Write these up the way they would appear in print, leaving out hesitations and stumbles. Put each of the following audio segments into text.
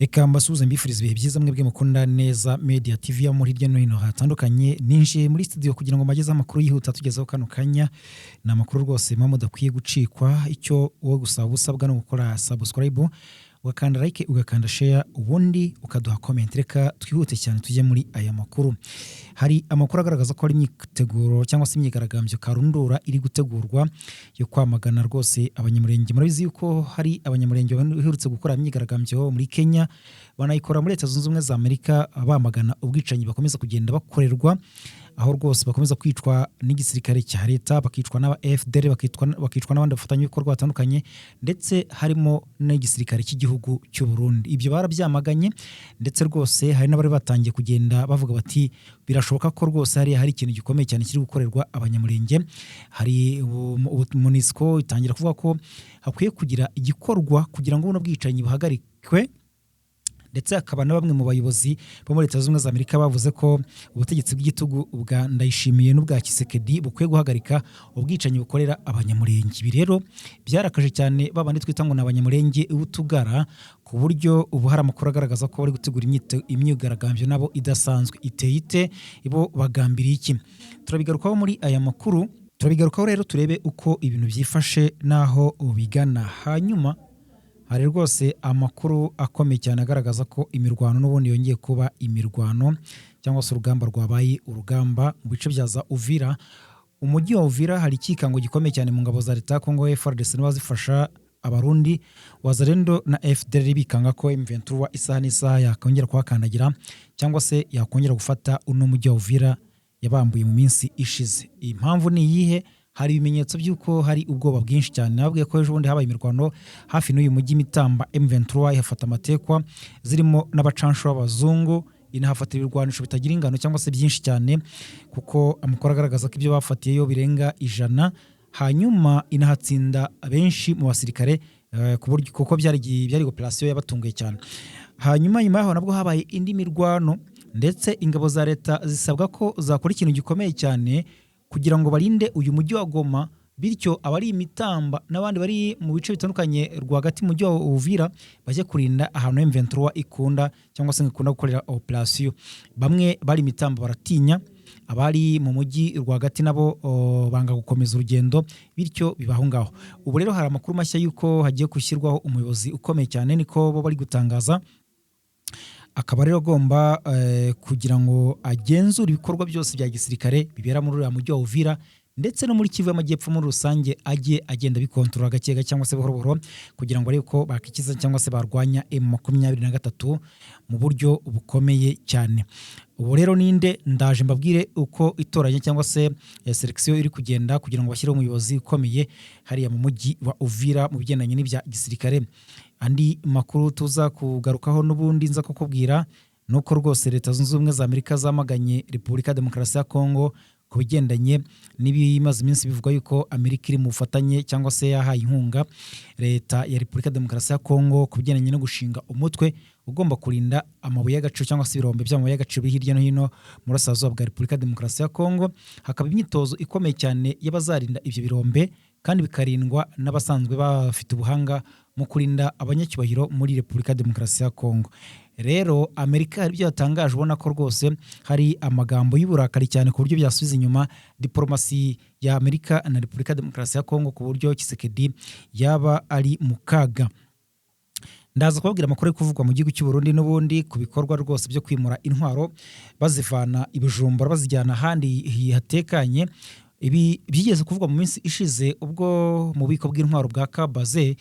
Eka mbasuhuze mbifuriza ibihe byiza mwebwe mukunda neza Media TV yo muri hirya no hino hatandukanye. Ninjiye muri studio kugira ngo mageze amakuru yihuta tugezeho kano kanya. Ni amakuru rwose mama mudakwiye gucikwa. Icyo wowe gusaba usabwa no gukora subscribe, ugakanda like, ugakanda share, ubundi ukaduha comment. Reka twihute cyane tujye muri aya makuru. Hari amakuru agaragaza ko ari imyiteguro cyangwa se imyigaragambyo karundura iri gutegurwa yo kwamagana rwose abanyamurenge. Murabizi yuko hari abanyamurenge baherutse gukora imyigaragambyo muri Kenya, banayikora muri Leta Zunze Ubumwe za Amerika, bamagana ubwicanyi bakomeza kugenda bakorerwa, aho rwose bakomeza kwicwa n'igisirikare cya leta, bakicwa n'aba FDL, bakicwa n'abandi bafatanya ibikorwa batandukanye, ndetse harimo n'igisirikare cy'igihugu cy'u Burundi. Ibyo barabyamaganye, ndetse rwose hari n'abari batangiye kugenda bavuga bati birashoboka ko rwose hari ikintu gikomeye cyane kiri gukorerwa abanyamurenge. Hari MONUSCO itangira kuvuga ko hakwiye kugira igikorwa kugira ngo buno bwicanyi buhagarikwe, ndetse akaba na bamwe mu bayobozi bo muri Leta Zunze Ubumwe za Amerika bavuze ko ubutegetsi bw'igitugu bwa Ndayishimiye n'ubwa Kisekedi bukwiye guhagarika ubwicanyi bukorera abanyamurenge. Ibi rero byarakaje cyane babandi twita ngo n'abanyamurenge ubutugara, ku buryo ubu hari amakuru agaragaza ko bari gutegura imyigaragambyo nabo idasanzwe. Ite ibo bagambiriye iki? Turabigarukaho muri aya makuru. Turabigarukaho rero turebe uko ibintu byifashe naho ubigana. Hanyuma hari rwose amakuru akomeye cyane agaragaza ko imirwano n'ubundi yongeye kuba imirwano, cyangwa se urugamba rwabaye urugamba mu bice bya za Uvira. Umujyi wa Uvira hari ikikango gikomeye cyane mu ngabo za leta ya Kongo FARDC n'abazifasha abarundi, Wazalendo na FDL bikanga ko M23 isaha n'isaha yakongera kuhakandagira cyangwa se yakongera gufata uno mujyi wa Uvira yabambuye mu minsi ishize. Impamvu ni iyihe? Hari ibimenyetso by'uko hari ubwoba bwinshi cyane. Nababwiye ko ejo bundi habaye imirwano hafi n'uyu mujyi Mitamba, M23 ihafata amatekwa zirimo n'abacansho b'abazungu, inahafata ibirwanisho bitagira ingano cyangwa se byinshi cyane, kuko amakuru agaragaza ko ibyo bafatiyeyo birenga 100. Hanyuma inahatsinda benshi mu basirikare kuko byari operation yabatunguye cyane. Hanyuma yaho nabwo habaye indi mirwano, ndetse ingabo za leta zisabwa ko zakora ikintu gikomeye cyane kugira ngo barinde uyu mujyi wa Goma, bityo abari Imitamba n'abandi bari mu bice bitandukanye rwagati mu mujyi wa Uvira bajye kurinda ahantu M23 ikunda cyangwa se ikunda gukorera operation. Bamwe bari Imitamba baratinya, abari mu mujyi rwagati nabo banga gukomeza urugendo, bityo bibaho ngaho. Ubu rero hari amakuru mashya yuko hagiye gushyirwaho umuyobozi ukomeye cyane, niko bo bari gutangaza. Akaba rero agomba kugira ngo agenzure ibikorwa byose bya gisirikare bibera muri uriya mujyi wa Uvira, ndetse no muri Kivu y'Amajyepfo muri rusange ajye agenda bikontorora gakega cyangwa se buhoro buhoro, kugira ngo arebe ko bakikiza cyangwa se barwanya M23 mu buryo bukomeye cyane. Ubu rero ninde ndaje mbabwire uko itoranya cyangwa se selection iri kugenda kugira ngo bashyireho umuyobozi ukomeye hariya mu mujyi wa Uvira mu bigendanye n'ibya gisirikare. Andi makuru tuza kugarukaho n'ubundi nza kukubwira nuko rwose Leta Zunze Ubumwe za Amerika zamaganye Repubulika Demokarasi ya Kongo ku bigendanye n'ibimaze iminsi bivugwa yuko Amerika iri mu bufatanye cyangwa se yahaye inkunga Leta ya Repubulika Demokarasi ya Kongo ku bigendanye no gushinga umutwe ugomba kurinda amabuye y'agaciro cyangwa se ibirombe by'amabuye y'agaciro hirya no hino mu burasirazuba bwa Repubulika Demokarasi ya Kongo. Hakaba imyitozo ikomeye cyane y'abazarinda ibyo birombe, kandi bikarindwa n'abasanzwe bafite ubuhanga mu kurinda abanyacyubahiro muri Repubulika Demokarasi ya Kongo. Rero Amerika hari ibyo yatangaje, ubona ko rwose hari amagambo y'uburakari cyane ku buryo byasubiza inyuma diplomasi ya Amerika na Repubulika Demokarasi ya Kongo, ku buryo Kisekedi yaba ari mu kaga. Ndaza kubabwira amakuru ari kuvugwa mu gihugu cy'u Burundi n'ubundi ku bikorwa rwose byo kwimura intwaro bazivana Ibijumbura bazijyana ahandi hatekanye. Ibi byigeze kuvugwa mu minsi ishize ubwo mu bubiko bw'intwaro bwa Kabaze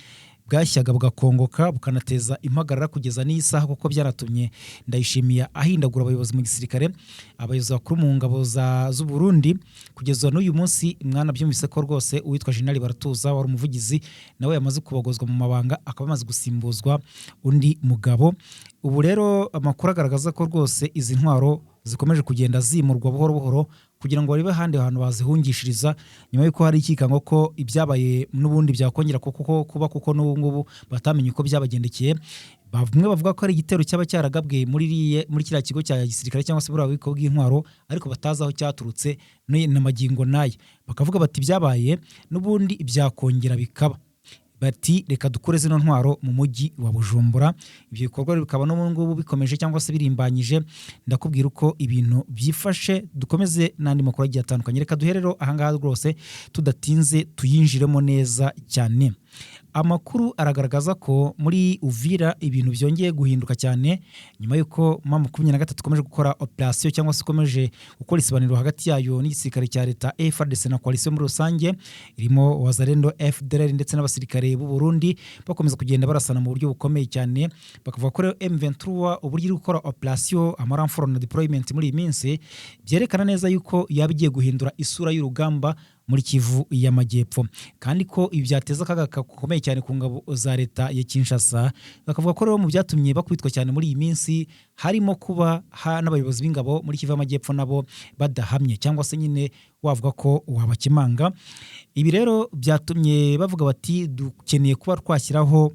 bwashyaga bugakongoka bukanateza impagarara kugeza n'isaha, kuko byaratumye Ndayishimiye ahindagura abayobozi mu gisirikare, abayobozi bakuru mu ngabo z'u Burundi. Kugeza n'uyu munsi mwana byumvise ko rwose uwitwa General Baratuza wari umuvugizi nawe yamaze kubagozwa mu mabanga, akaba amaze gusimbuzwa undi mugabo. Ubu rero amakuru agaragaza ko rwose izi ntwaro zikomeje kugenda zimurwa buhoro buhoro kugira ngo barebe ahandi hantu bazihungishiriza, nyuma y'uko hari ikikango ko ibyabaye n'ubundi byakongera kuko n'ubu ngubu batamenye uko byabagendekeye. Bamwe bavuga ko ari igitero cyaba cyaragabwe muri kiriya kigo cya gisirikare cyangwa se buriya bubiko bw'intwaro, ariko batazi aho cyaturutse n'amagingo naye. Bakavuga bati byabaye n'ubundi byakongera bikaba. bati reka dukore zino ntwaro mu mujyi wa Bujumbura. Ibyo bikorwa bikaba no mu ngubu bikomeje cyangwa se birimbanyije. Ndakubwira uko ibintu byifashe, dukomeze n'andi makuru agiye atandukanye. Reka duherero ahangaha rwose tudatinze tuyinjiremo neza cyane. Amakuru aragaragaza ko muri Uvira ibintu byongeye guhinduka cyane nyuma yuko M23 ikomeje gukora operation cyangwa se ikomeje gukora isibaniro hagati yayo n'igisirikare cya leta FARDC na coalition muri rusange irimo Wazalendo, FDLR ndetse n'abasirikare b'u Burundi bakomeza kugenda barasana mu buryo bukomeye cyane. Bakavuga ko M23 uburyo iri gukora operation amaranforo na deployment muri iyi minsi byerekana neza yuko yabigiye guhindura isura y'urugamba muri Kivu y'Amajyepfo, kandi ko ibi byateza akaga gakomeye cyane ku ngabo za leta ya Kinshasa. Bakavuga ko rero mu byatumye bakubitwa cyane muri iyi minsi harimo kuba n'abayobozi b'ingabo muri Kivu y'Amajyepfo nabo badahamye cyangwa se nyine wavuga ko wabakimanga. Ibi rero byatumye bavuga bati dukeneye kuba twashyiraho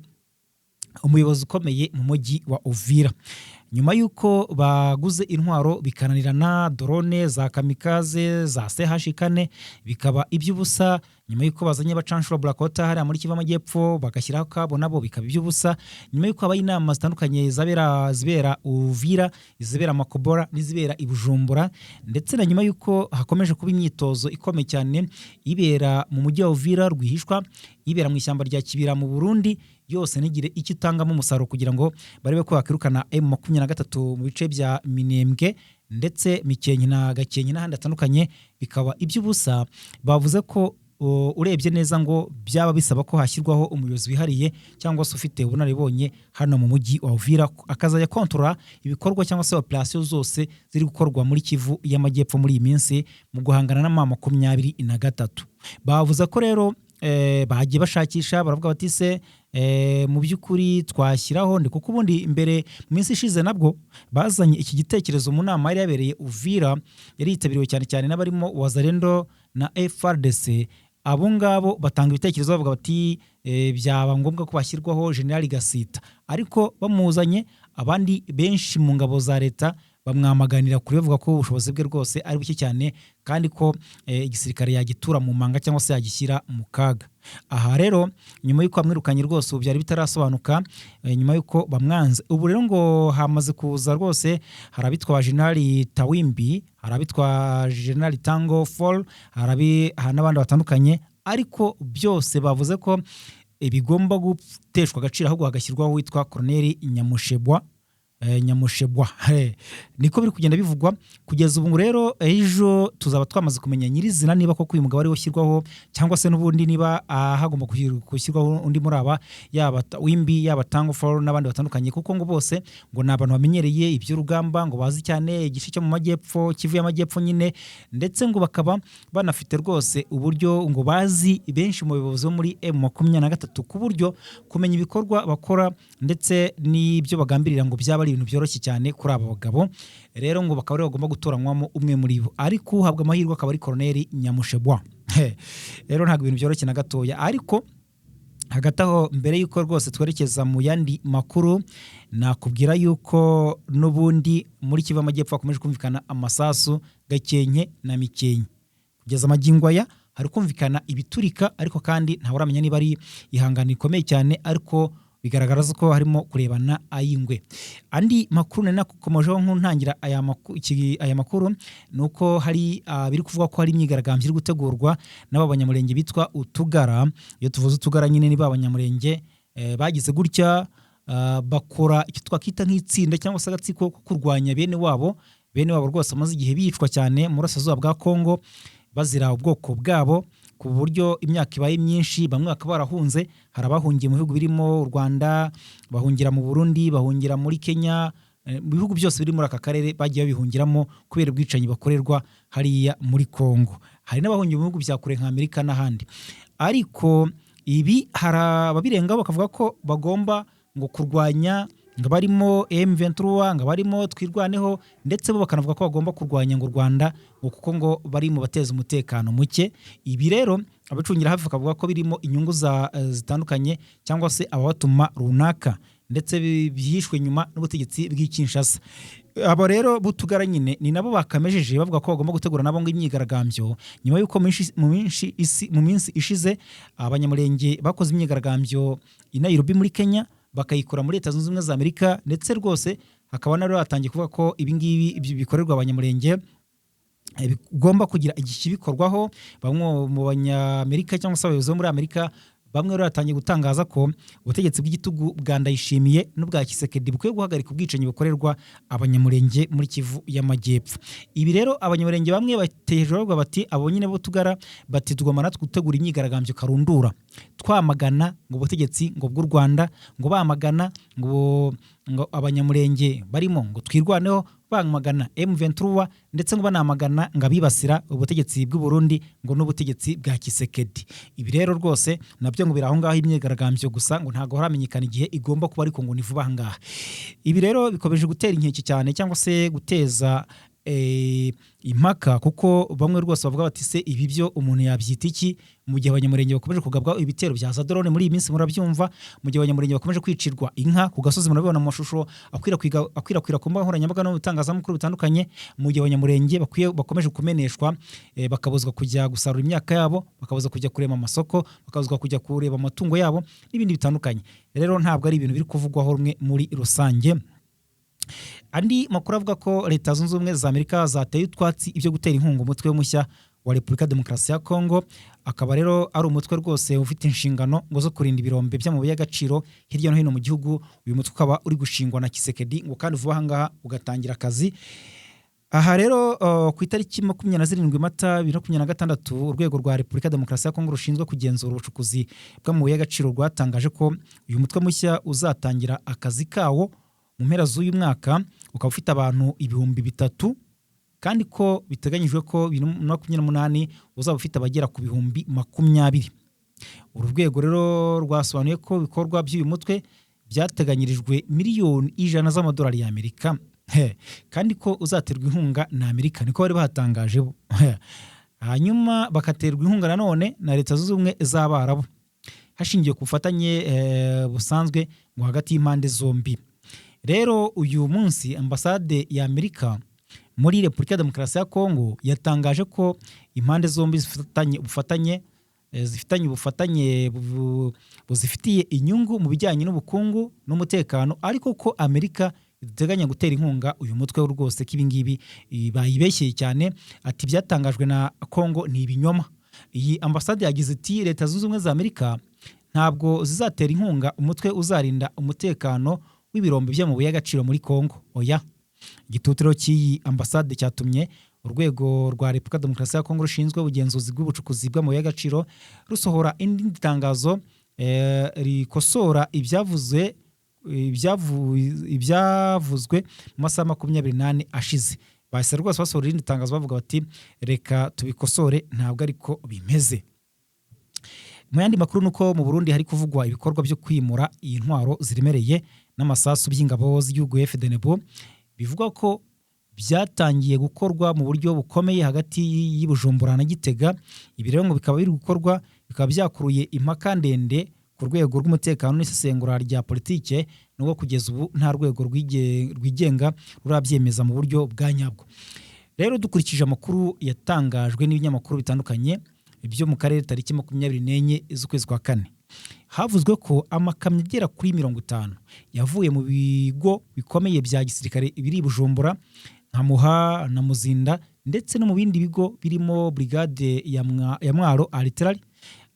umuyobozi ukomeye mu mujyi wa Uvira. Nyuma yuko baguze intwaro bikananirana, drone za kamikaze za CH4 bikaba iby'ubusa, nyuma yuko bazanye abacanshuro Blackwater hari muri Kivu y'Amajyepfo bagashyiraho kabo nabo bikaba iby'ubusa, nyuma yuko habaye inama zitandukanye zibera Uvira, izibera Makobora n'izibera i Bujumbura, ndetse na nyuma yuko hakomeje kuba imyitozo ikomeye cyane ibera mu mujyi wa Uvira rwihishwa, ibera mu ishyamba rya Kibira mu Burundi, yose nigire icyo itangamo umusaruro kugira ngo barebe ko bakirukana M23 mu bice bya Minembwe ndetse Mikenke na Gakenke n'ahandi hatandukanye bikaba iby'ubusa. Bavuze ko urebye neza ngo byaba bisaba ko hashyirwaho umuyobozi wihariye cyangwa se ufite ubunararibonye hano mu mujyi wa Uvira akazajya kontorora ibikorwa cyangwa se operation zose ziri gukorwa muri Kivu y'Amajyepfo muri iyi minsi mu guhangana na M23. Bavuze ko rero bagiye bashakisha baravuga bati se mu by'ukuri twashyiraho ndi kuko ubundi imbere mu minsi ishize nabwo bazanye iki gitekerezo mu nama yari yabereye Uvira, yari yitabiriwe cyane cyane n'abarimo Wazalendo na FARDC. Abo ngabo batanga ibitekerezo bavuga bati byaba ngombwa ko bashyirwaho General Gasita, ariko bamuzanye abandi benshi mu ngabo za leta bamwamaganira kuri bavuga ko ubushobozi bwe rwose ari buke cyane kandi ko igisirikare yagitura mu manga cyangwa se yagishyira mu kaga. Aha rero nyuma yuko bamwirukanye rwose ubu byari bitarasobanuka, nyuma yuko bamwanze ubu rero ngo hamaze kuza rwose hari abitwa General Tawimbi, hari abitwa General Tango Fall, hari n'abandi batandukanye, ariko byose bavuze ko bigomba guteshwa agaciro ahubwo hagashyirwaho witwa Colonel Nyamushebwa niko biri kugenda bivugwa kugeza ubu. Rero ejo tuzaba twamaze kumenya nyirizina niba koko uyu mugabo ari washyirwaho cyangwa se n'ubundi niba hagomba gushyirwaho undi muri aba yaba Wimbi yaba Tango Fall n'abandi batandukanye, kuko ngo bose ngo ni abantu bamenyereye iby'urugamba, ngo bazi cyane igice cyo mu majyepfo Kivu y'Amajyepfo nyine, ndetse ngo bakaba banafite rwose uburyo ngo bazi benshi mu bayobozi bo muri M23 ku buryo kumenya ibikorwa bakora ndetse n'ibyo bagambirira ngo byaba ari ibintu byoroshye cyane kuri aba bagabo. Rero ngo bakaba bagomba gutoranywamo umwe muri bo, ariko uhabwa amahirwe akaba ari Colonel Nyamushebwa. Rero ntabwo ibintu byoroshye na gatoya, ariko hagati aho mbere yuko rwose twerekeza mu yandi makuru nakubwira yuko n'ubundi muri Kivu y'Amajyepfo hakomeje kumvikana amasasu Gakenke na Mikenke. Kugeza amagingo aya hari kumvikana ibiturika, ariko kandi ntawe uramenya niba ari ihangana rikomeye cyane, ariko bigaragara ko harimo kurebana ayingwe. Andi makuru nari nakomojeho nkuntangira aya makuru nuko hari biri kuvuga ko hari imyigaragambyo iri gutegurwa n'aba banyamurenge bitwa Utugara. Iyo tuvuze Utugara nyine ni ba banyamurenge bagize gutya bakora icyo twakita nk'itsinda cyangwa se agatsiko ko kurwanya bene wabo rwose amaze igihe bicwa cyane mu burasirazuba bwa Kongo bazira ubwoko bwabo, ku buryo imyaka ibaye myinshi bamwe bakaba barahunze. Hari abahungiye mu bihugu birimo u Rwanda, bahungira mu Burundi, bahungira muri Kenya, mu bihugu byose biri muri aka karere bagiye babihungiramo kubera ubwicanyi bakorerwa hariya muri Kongo. Hari n'abahungiye mu bihugu bya kure nka Amerika n'ahandi, ariko ibi hari ababirengaho bakavuga ko bagomba ngo kurwanya ngo barimo M23 ngo barimo twirwaneho, ndetse bo bakanavuga ko bagomba kurwanya ngo Rwanda kuko ngo bari mu bateza umutekano muke. Ibi rero abacungira hafi bakavuga ko birimo inyungu zitandukanye cyangwa se ababatuma runaka. ndetse byishwe nyuma n'ubutegetsi bw'Kinshasa. Abo rero butugara nyine ni nabo bakamejeje bavuga ko bagomba gutegura nabo ngo imyigaragambyo nyuma y'uko mu minsi ishize abanyamurenge bakoze imyigaragambyo i Nairobi muri Kenya bakayikora muri Leta Zunze Ubumwe za Amerika, ndetse rwose hakaba naro batangiye kuvuga ko ibingibi bikorerwa abanyamurenge bigomba kugira igikibikorwaho. Bamwe mu banyamerika cyangwa se abayobozi bo muri Amerika bamwe rero batangiye gutangaza ko ubutegetsi bw'igitugu bwa Ndayishimiye n'ubwa Kisekedi bukwiye guhagarika ubwicanyi bukorerwa abanyamurenge muri Kivu y'Amajyepfo. Ibi rero abanyamurenge bamwe bateje bavuga bati abo nyine bo tugara bati tugomba natwe gutegura imyigaragambyo karundura twamagana ngo ubutegetsi ngo bw'u Rwanda ngo bamagana ngo abanyamurenge barimo ngo twirwaneho bamagana M23 ndetse ngo banamagana ngo abibasira ubutegetsi bw'u Burundi ngo n'ubutegetsi bwa Kisekedi. Ibi rero rwose nabyo ngo biraho ngaho imyigaragambyo gusa ngo ntago haramenyekana igihe igomba kuba, ariko ngo ni vuba ngaha. Ibi rero bikomeje gutera inkeke cyane cyangwa se guteza impaka, kuko bamwe rwose bavuga bati se ibi byo umuntu yabyita iki mu gihe abanyamurenge bakomeje kugabwa ibitero bya za drone muri iyi minsi murabyumva, mu gihe abanyamurenge bakomeje kwicirwa inka ku gasozi murabibona mu mashusho akwirakwira ku mbuga nkoranyambaga no mu bitangazamakuru bitandukanye, mu gihe abanyamurenge bakomeje kumeneshwa bakabuzwa kujya gusarura imyaka yabo, bakabuzwa kujya kurema amasoko, bakabuzwa kujya kureba amatungo yabo n'ibindi bitandukanye. Rero ntabwo ari ibintu biri kuvugwaho rumwe muri rusange. Andi makuru avuga ko Leta Zunze Ubumwe za Amerika zateye utwatsi ibyo gutera inkunga umutwe mushya wa Repubulika Demokarasi ya Kongo, akaba rero ari umutwe rwose ufite inshingano ngo zo kurinda ibirombe by'amabuye y'agaciro hirya no hino mu gihugu. Uyu mutwe ukaba uri gushingwa na Kisekedi ngo kandi vuba ngaha ugatangira akazi. Aha rero ku itariki 27 Mata 2026 urwego rwa Repubulika Demokarasi ya Kongo rushinzwe kugenzura ubucukuzi bw'amabuye y'agaciro rwatangaje ko uyu mutwe mushya uzatangira akazi kawo mu mpera z'uyu mwaka, ukaba ufite abantu 3,000 kandi ko biteganyijwe ko 2028 uzaba ufite abagera ku 20,000. Uru rwego rero rwasobanuye ko ibikorwa by'uyu mutwe byateganyirijwe miliyoni 100 z'amadolari y'Amerika, kandi ko uzaterwa inkunga na Amerika, niko bari bahatangaje bo. Hanyuma bakaterwa inkunga nanone na Leta Zunze Ubumwe z'Abarabu hashingiye ku bufatanye busanzwe mu hagati y'impande zombi. Rero uyu munsi ambasade ya Amerika muri Repubulika Demokarasi ya Kongo yatangaje ko impande zombi zifitanye ubufatanye buzifitiye inyungu mu bijyanye n'ubukungu n'umutekano, ariko ko Amerika iteganya gutera inkunga uyu mutwe rwose k'ibingibi bayibeshyeye cyane. Ati byatangajwe na Kongo ni ibinyoma. Iyi ambasade yagize iti Leta Zunze Ubumwe za Amerika ntabwo zizatera inkunga umutwe uzarinda umutekano w'ibirombe by'amabuye y'agaciro muri Kongo. Oya. Igitutiro cy'iyi ambasade cyatumye urwego rwa Repubulika Demokarasi ya Kongo rushinzwe ubugenzuzi bw'ubucukuzi bw'amabuye y'agaciro rusohora indi tangazo rikosora ibyavuzwe mu masaha 28 ashize. Bahise rwose basohora indi tangazo bavuga bati reka tubikosore, ntabwo ariko bimeze. Mu yandi makuru nuko mu Burundi hari kuvugwa ibikorwa byo kwimura iyi ntwaro ziremereye n'amasasu by'ingabo z'igihugu FDNB, bivuga ko byatangiye gukorwa mu buryo bukomeye hagati y'Ibujumbura na Gitega. Ibi rero ngo bikaba biri gukorwa, bikaba byakuruye impaka ndende ku rwego rw'umutekano n'isesengura rya politike, nubwo kugeza ubu nta rwego rwigenga rurabyemeza mu buryo bwa nyabwo. Rero dukurikije amakuru yatangajwe n'ibinyamakuru bitandukanye byo mu karere tariki 24 z'ukwezi kwa 4, havuzwe ko amakamyo agera kuri 50 yavuye mu bigo bikomeye bya gisirikare biri Bujumbura nka Muha na Muzinda, ndetse no mu bindi bigo birimo brigade ya Mwaro Artillery,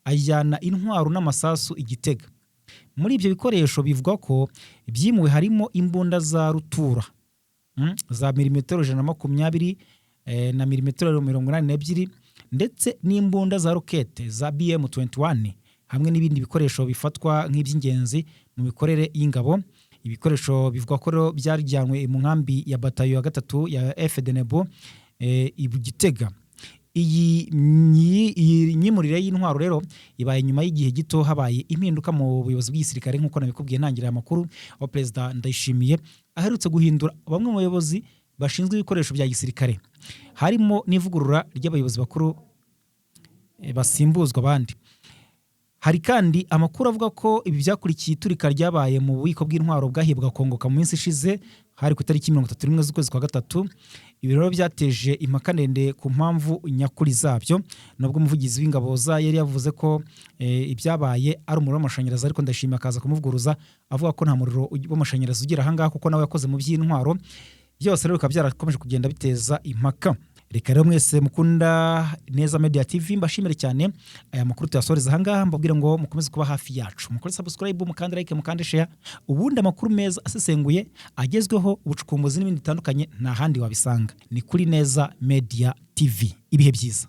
ajyana intwaro n'amasasu Igitega. Muri ibyo bikoresho bivuga ko byimuwe harimo imbunda za rutura za milimetero 120 na milimetero 82, ndetse n'imbunda za rokete za BM21, hamwe n'ibindi bikoresho bifatwa nk'iby'ingenzi mu mikorere y'ingabo. Ibikoresho bivuga ko byarjyanwe mu nkambi ya batayo ya 3 ya FDNB Gitega. Iyi nyimurire y'intwaro rero ibaye nyuma y'igihe gito habaye impinduka mu buyobozi bw'igisirikare, nk'uko nabikubwiye ntangirira amakuru, aho Perezida Ndayishimiye aherutse guhindura bamwe mu bayobozi bashinzwe ibikoresho bya gisirikare, harimo n'ivugurura ry'abayobozi bakuru basimbuzwa abandi. Hari kandi amakuru avuga ko ibi byakurikiye iturika ryabaye mu bubiko bw'intwaro bwahibwa kongoka mu minsi ishize hari ku itariki 31 z'ukwezi kwa gatatu. Ibi rero byateje impaka ndende ku mpamvu nyakuri zabyo, nubwo umuvugizi w'ingabo yari yavuze ko ibyabaye ari umuriro w'amashanyarazi, ariko ndashimira akaza kumuvuguruza avuga ko nta muriro w'amashanyarazi ugira ahangaha kuko nawe yakoze mu by'intwaro. Byose rero bikaba byarakomeje kugenda biteza impaka. Reka rero mwese mukunda Neza Media TV mbashimire cyane, aya makuru tuyasoreza ahangaha, mbabwira ngo mukomeze kuba hafi yacu, mukore subscribe, mukande like, mukande share, ubundi amakuru meza asesenguye agezweho, ubucukumbuzi n'ibindi bitandukanye nta handi wabisanga, ni kuri Neza Media TV. Ibihe byiza.